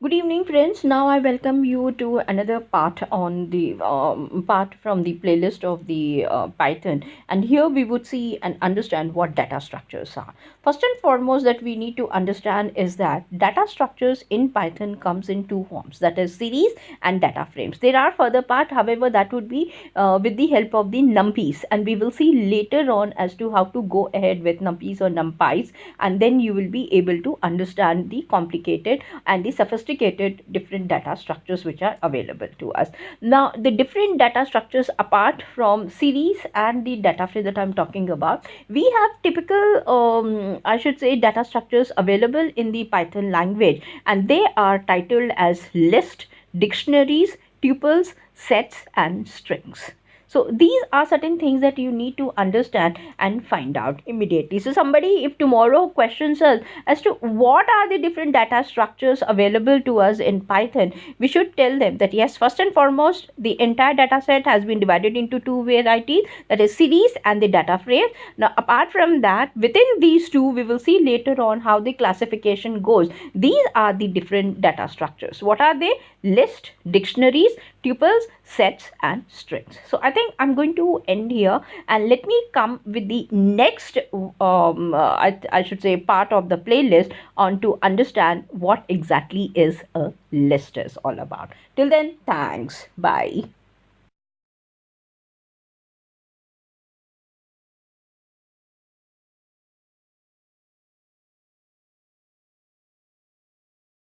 Good evening, friends. Now I welcome you to another part on the part from the playlist of the Python. And here we would see and understand what data structures are. First and foremost, that we need to understand is that data structures in Python comes in two forms, that is series and data frames. There are further part, however, that would be with the help of the numpys, and we will see later on as to how to go ahead with numpys or numpys, and then you will be able to understand the complicated and the sophisticated different data structures which are available to us. Now, the different data structures apart from series and the data frame that I'm talking about, we have typical, I should say, data structures available in the Python language, and they are titled as list, dictionaries, tuples, sets, and strings. So these are certain things that you need to understand and find out immediately. So somebody, if tomorrow questions us as to what are the different data structures available to us in Python, we should tell them that yes, first and foremost, the entire data set has been divided into two varieties, that is series and the data frame. Now, apart from that, within these two, we will see later on how the classification goes. These are the different data structures. What are they? List, dictionaries, tuples, sets, and strings. So I think I'm going to end here, and let me come with the next I should say part of the playlist on to understand what exactly is a list is all about. Till then, thanks. Bye.